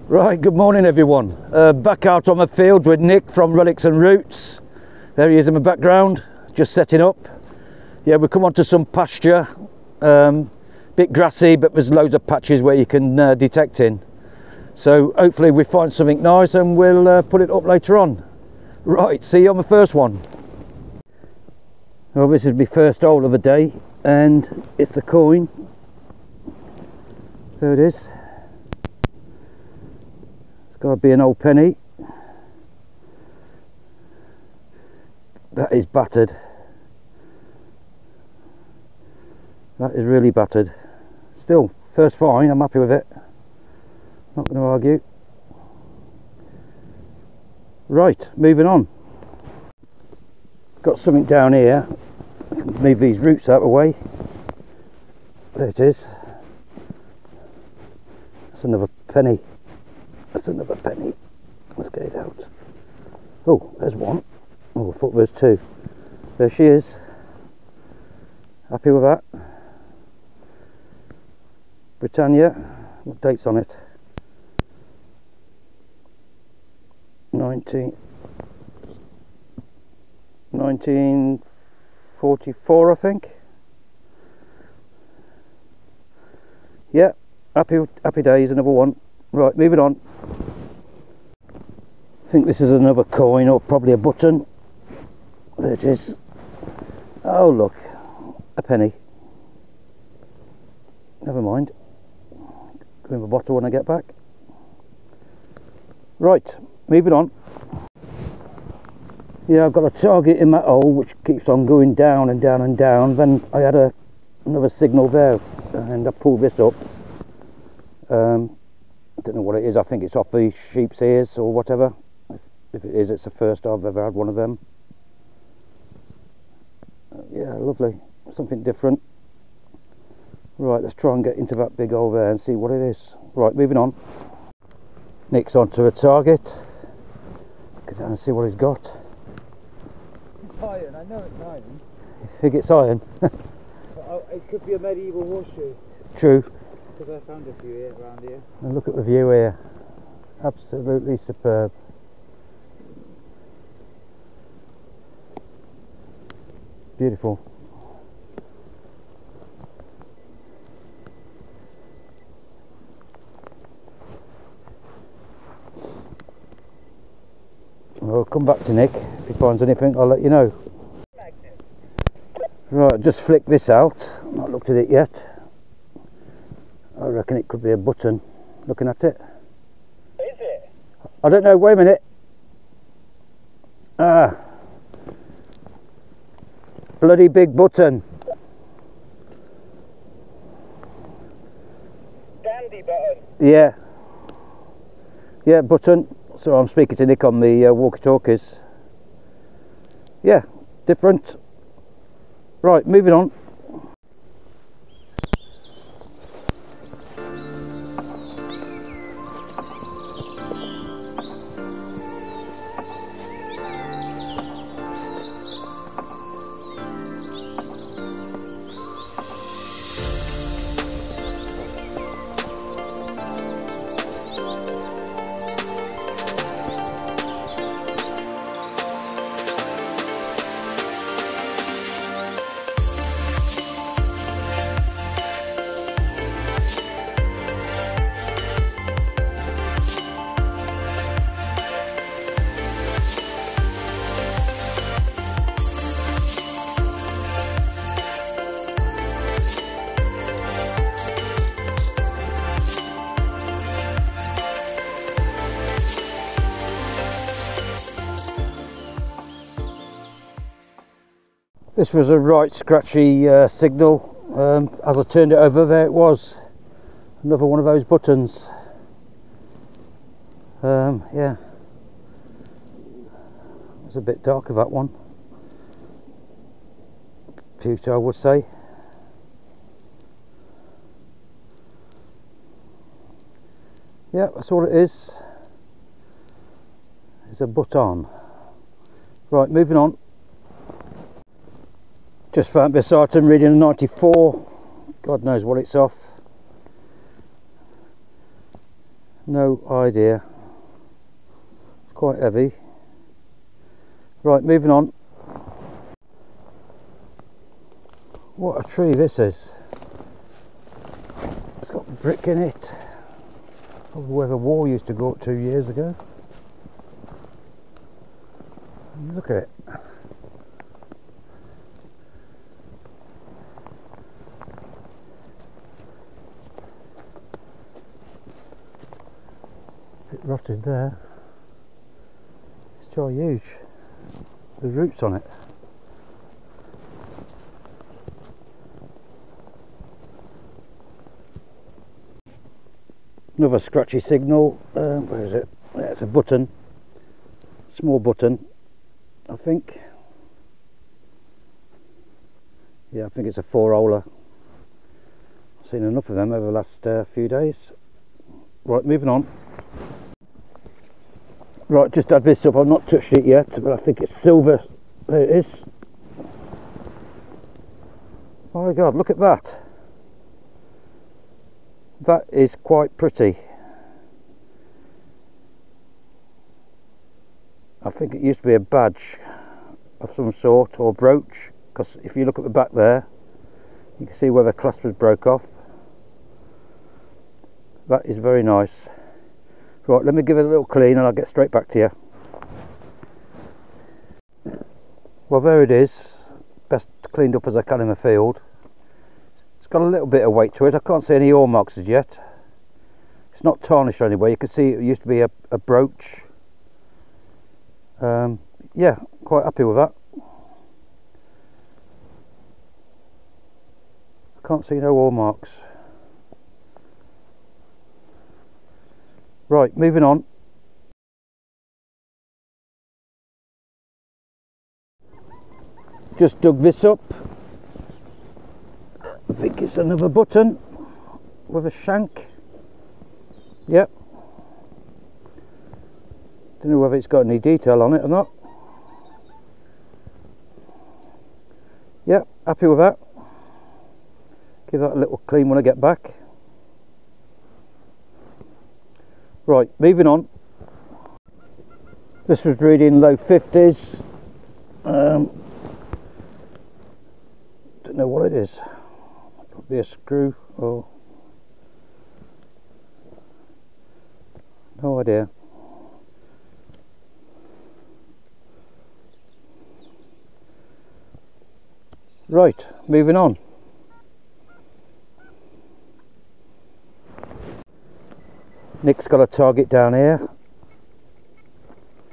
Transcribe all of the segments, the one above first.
Right, good morning everyone. Back out on the field with Nick from Relics and Roots. There he is in the background, just setting up. Yeah, we come onto some pasture, bit grassy, but there's loads of patches where you can detect in. So hopefully we find something nice and we'll put it up later on. Right, see you on the first one. Well, this is my first hole of the day and it's a coin. There it is. Got to be an old penny. That is battered. That is really battered. Still, first fine, I'm happy with it. Not going to argue. Right, moving on. Got something down here. Move these roots out of the way. There it is. That's another penny. That's another penny. Let's get it out. Oh, there's one. Oh, I thought there's two. There she is. Happy with that. Britannia. What date's on it? 1944, I think. Yeah, happy days. Another one. Right, moving on. I think this is another coin or probably a button. There it is. Oh look, a penny. Never mind. Go in the bottle when I get back. Right, moving on. Yeah, I've got a target in that hole which keeps on going down and down and down. Then I had another signal there and I pulled this up. I don't know what it is. I think it's off the sheep's ears or whatever. If it is, it's the first I've ever had one of them. Yeah, lovely. Something different. Right, let's try and get into that big hole there and see what it is. Right, moving on. Nick's onto a target. Go down and see what he's got. It's iron, I know it's iron. You think it's iron? But it could be a medieval horseshoe. True. Because I found a few here, around here. And look at the view here. Absolutely superb. Beautiful. I'll come back to Nick. If he finds anything, I'll let you know. Right, just flick this out. I've not looked at it yet. I reckon it could be a button. Looking at it. Is it? I don't know, wait a minute. Ah. Bloody big button. Dandy button. Yeah. Yeah, button. So I'm speaking to Nick on the walkie-talkies. Yeah, different. Right, moving on. This was a right scratchy signal. As I turned it over, there it was. Another one of those buttons. Yeah. It's a bit darker, that one. Pewter, I would say. Yeah, that's all it is. It's a button. Right, moving on. Just found this item reading a 94. God knows what it's off. No idea. It's quite heavy. Right, moving on. What a tree this is. It's got brick in it. Probably where the wall used to go up 2 years ago. Look at it. Bit rotted there. It's so huge. The roots on it. Another scratchy signal. Where is it? Yeah, it's a button. Small button, I think. Yeah, I think it's a 4-holer. I've seen enough of them over the last few days. Right, moving on. Right, just add this up. I've not touched it yet, but I think it's silver. There it is. Oh my God, look at that. That is quite pretty. I think it used to be a badge of some sort, or brooch, because if you look at the back there, you can see where the claspers broke off. That is very nice. Right, let me give it a little clean and I'll get straight back to you. Well, there it is. Best cleaned up as I can in the field. It's got a little bit of weight to it. I can't see any ore marks as yet. It's not tarnished anyway. You can see it used to be a brooch. Yeah, quite happy with that. I can't see no ore marks. Right, moving on. Just dug this up. I think it's another button with a shank. Yep. Don't know whether it's got any detail on it or not. Yep, happy with that. Give that a little clean when I get back. Right, moving on. This was reading low 50s. Don't know what it is. Probably a screw or no idea. Right, moving on. Nick's got a target down here.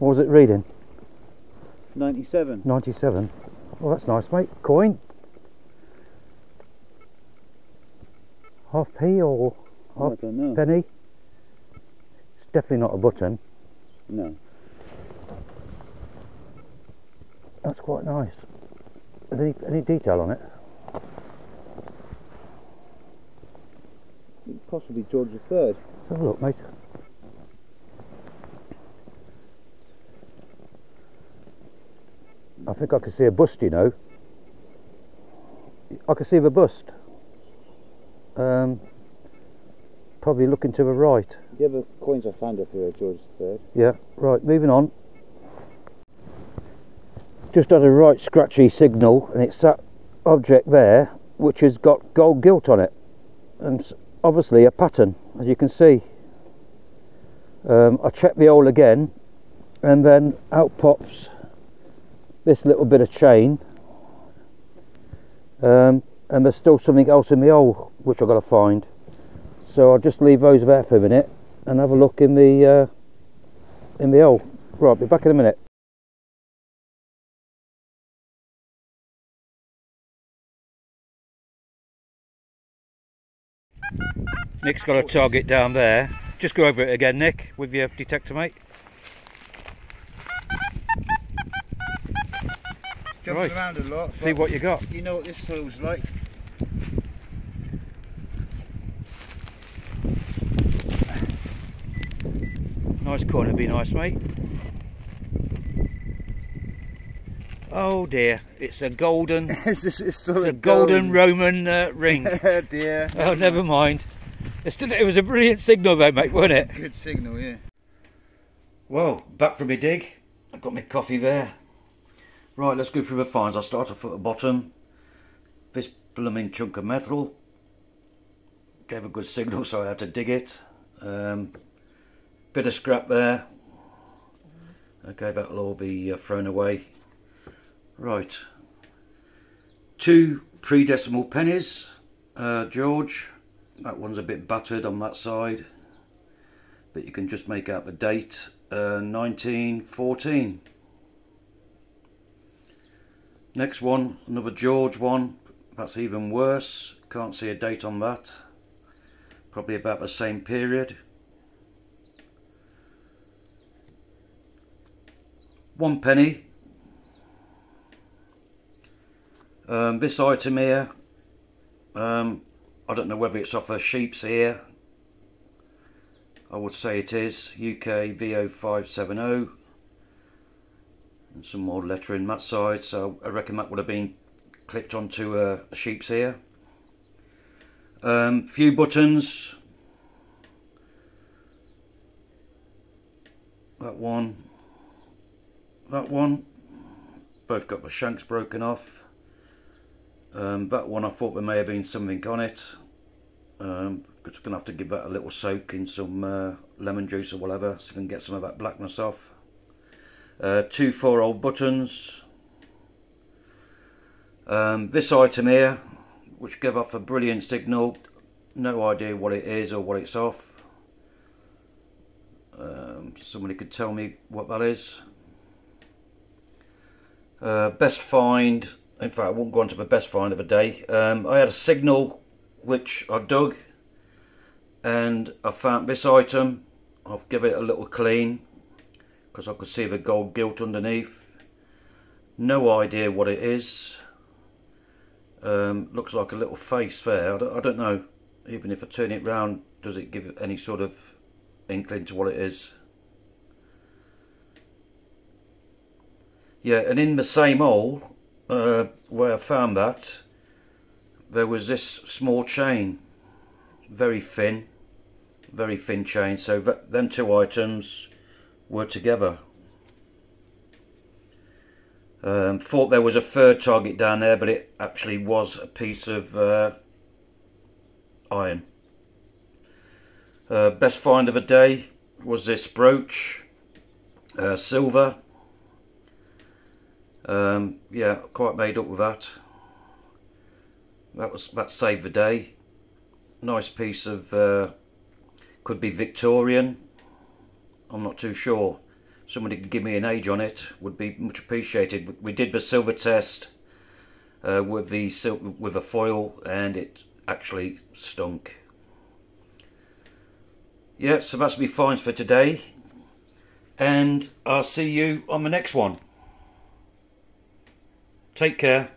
What was it reading? 97. 97. Oh, that's nice, mate. Coin. Half p or half I don't know. penny? It's definitely not a button. No. That's quite nice. Any detail on it? Possibly George III. Let's have a look, mate. I think I can see a bust, you know. I can see the bust. Probably looking to the right. The other coins I found up here are George III. Yeah, right, moving on. Just had a right scratchy signal, and it's that object there which has got gold gilt on it, and obviously a pattern, as you can see. I checked the hole again, and then out pops this little bit of chain, and there's still something else in the hole which I've got to find. So I'll just leave those there for a minute and have a look in the hole. Right, be back in a minute. Nick's got a target down there. Just go over it again, Nick, with your detector, mate. Jumping around a lot. See what you got. You know what this soil's like. Nice corner, be nice, mate. Oh dear, it's a golden, it's a golden Roman ring. Dear. Oh, never mind. It was a brilliant signal though, mate, wasn't it? Good signal, yeah. Well, back from my dig. I've got my coffee there. Right, let's go through the finds. I'll start off at the bottom. This blooming chunk of metal. Gave a good signal, so I had to dig it. Bit of scrap there. Okay, that'll all be thrown away. Right. 2 pre-decimal pennies. George. That one's a bit battered on that side. But you can just make out the date. 1914. Next one, another George one. That's even worse. Can't see a date on that. Probably about the same period. 1 penny. This item here, I don't know whether it's off a sheep's ear. I would say it is. UK VO570. And some more lettering that side, so I reckon that would have been clipped onto a sheep's ear. Few buttons. That one. That one. Both got the shanks broken off. That one I thought there may have been something on it. Just going to have to give that a little soak in some lemon juice or whatever, so I can get some of that blackness off. 2 4-hole buttons. This item here, which gave off a brilliant signal. No idea what it is or what it's off. Somebody could tell me what that is. Best find. In fact, I won't go on to the best find of the day. I had a signal which I dug, and I found this item. I'll give it a little clean because I could see the gold gilt underneath. No idea what it is. Looks like a little face there. I don't know. Even if I turn it round, does it give any sort of inkling to what it is? Yeah, and in the same hole where I found that, there was this small chain, very thin chain. So them 2 items were together. Thought there was a 3rd target down there, but it actually was a piece of iron. Best find of the day was this brooch, silver. Yeah, quite made up with that. That saved the day. Nice piece of could be Victorian. I'm not too sure. Somebody could give me an age on it, would be much appreciated. We did the silver test with a foil, and it actually stunk. Yeah, so that's my finds for today, and I'll see you on the next one. Take care.